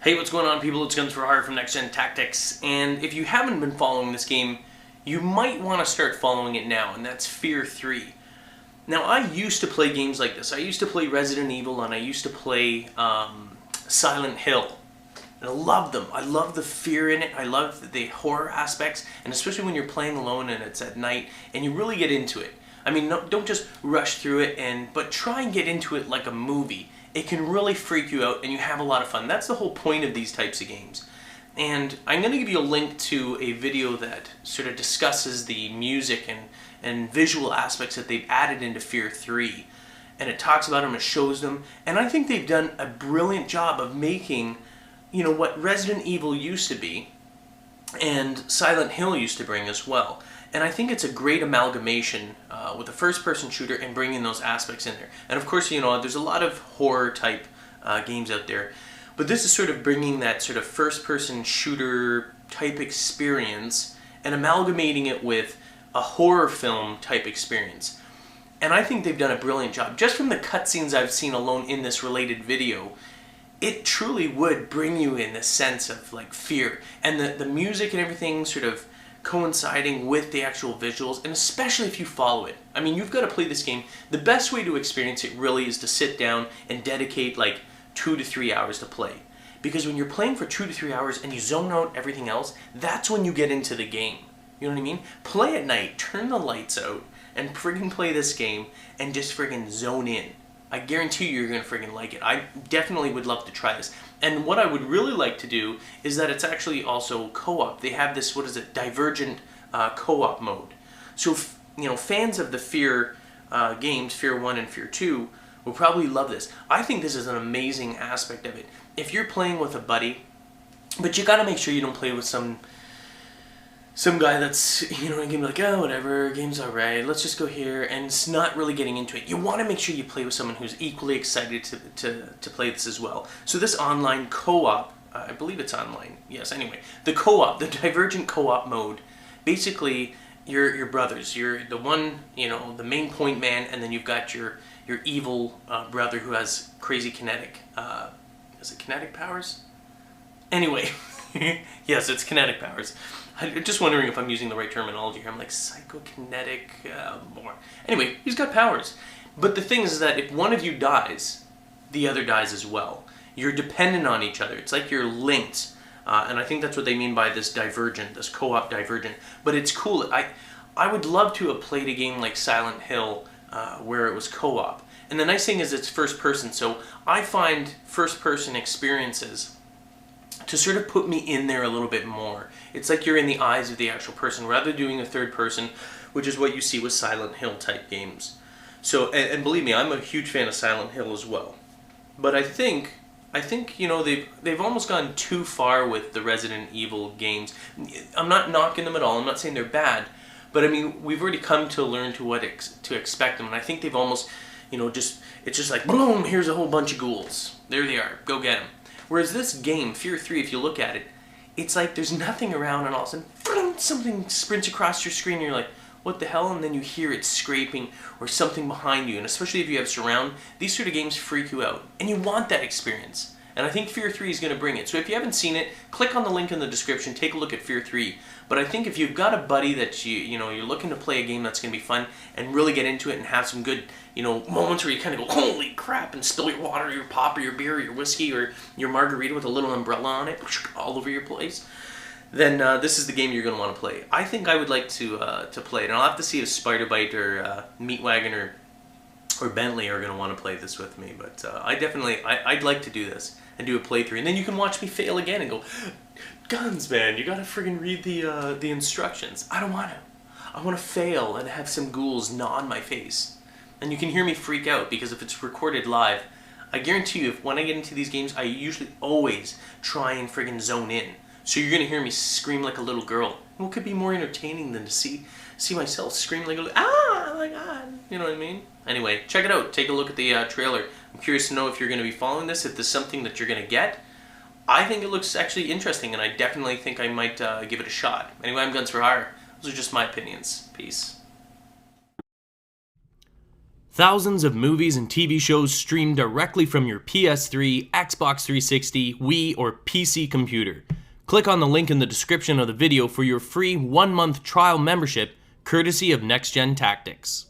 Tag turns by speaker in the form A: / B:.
A: Hey, what's going on, people? It's Guns for Hire from NextGenTactics, and if you haven't been following this game, you might want to start following it now, and that's Fear 3. Now, I used to play games like this. I used to play Resident Evil, and I used to play Silent Hill, and I loved them. I love the fear in it. I love the horror aspects, and especially when you're playing alone and it's at night, and you really get into it. I mean, don't just rush through it, but try and get into it like a movie. It can really freak you out and you have a lot of fun. That's the whole point of these types of games. And I'm going to give you a link to a video that sort of discusses the music and visual aspects that they've added into Fear 3. And it talks about them, it shows them, and I think they've done a brilliant job of making, you know, what Resident Evil used to be and Silent Hill used to bring as well. And I think it's a great amalgamation with a first-person shooter and bringing those aspects in there. And of course, you know, there's a lot of horror-type games out there, but this is sort of bringing that sort of first-person shooter-type experience and amalgamating it with a horror film-type experience. And I think they've done a brilliant job. Just from the cutscenes I've seen alone in this related video, it truly would bring you in the sense of like fear. And the music and everything sort of coinciding with the actual visuals, and especially if you follow it. I mean, you've got to play this game. The best way to experience it really is to sit down and dedicate like 2 to 3 hours to play. Because when you're playing for 2 to 3 hours and you zone out everything else, that's when you get into the game. You know what I mean? Play at night, turn the lights out, and friggin' play this game and just friggin' zone in. I guarantee you you're going to friggin' like it. I definitely would love to try this. And what I would really like to do is that it's actually also co-op. They have this, what is it, divergent co-op mode. So, you know, fans of the Fear games, Fear 1 and Fear 2, will probably love this. I think this is an amazing aspect of it. If you're playing with a buddy, but you got to make sure you don't play with some guy that's, you know, game like, oh, whatever, game's alright, let's just go here, and it's not really getting into it. You want to make sure you play with someone who's equally excited to play this as well. So this online co-op, I believe it's online, yes, anyway, the co-op, the divergent co-op mode, basically, you're brothers. You're the one, you know, the main point man, and then you've got your evil brother who has crazy kinetic, is it kinetic powers? Anyway, yes, it's kinetic powers. I'm just wondering if I'm using the right terminology here. I'm like psychokinetic, more. Anyway, he's got powers. But the thing is that if one of you dies, the other dies as well. You're dependent on each other. It's like you're linked. And I think that's what they mean by this divergent, this co-op divergent. But it's cool. I would love to have played a game like Silent Hill where it was co-op. And the nice thing is it's first person. So I find first person experiences to sort of put me in there a little bit more. It's like you're in the eyes of the actual person rather than doing a third person, which is what you see with Silent Hill type games. So, and believe me, I'm a huge fan of Silent Hill as well. But I think you know, they've almost gone too far with the Resident Evil games. I'm not knocking them at all. I'm not saying they're bad, but I mean, we've already come to learn to expect them, and I think they've almost, you know, it's just like boom, here's a whole bunch of ghouls. There they are. Go get them. Whereas this game, Fear 3, if you look at it, it's like there's nothing around and all of a sudden something sprints across your screen and you're like, what the hell? And then you hear it scraping or something behind you. And especially if you have surround, these sort of games freak you out. And you want that experience. And I think Fear 3 is going to bring it. So if you haven't seen it, click on the link in the description, take a look at Fear 3. But I think if you've got a buddy that you know, you're looking to play a game that's going to be fun and really get into it and have some good, you know, moments where you kind of go, holy crap, and spill your water, your pop, or your beer, or your whiskey, or your margarita with a little umbrella on it, all over your place, then this is the game you're going to want to play. I think I would like to play it, and I'll have to see if Spider-Bite or Meatwagon or Bentley are going to want to play this with me, but I'd like to do this and do a playthrough, and then you can watch me fail again and go, Guns, man, you gotta friggin' read the instructions. I don't want to. I want to fail and have some ghouls gnaw on my face. And you can hear me freak out, because if it's recorded live, I guarantee you, when I get into these games, I usually always try and friggin' zone in. So you're gonna hear me scream like a little girl. What could be more entertaining than to see myself scream like a little, ah, oh my god, you know what I mean? Anyway, check it out. Take a look at the trailer. I'm curious to know if you're going to be following this, if this is something that you're going to get. I think it looks actually interesting, and I definitely think I might give it a shot. Anyway, I'm Guns for Hire. Those are just my opinions. Peace. Thousands of movies and TV shows stream directly from your PS3, Xbox 360, Wii, or PC computer. Click on the link in the description of the video for your free 1-month trial membership, courtesy of NextGenTactics.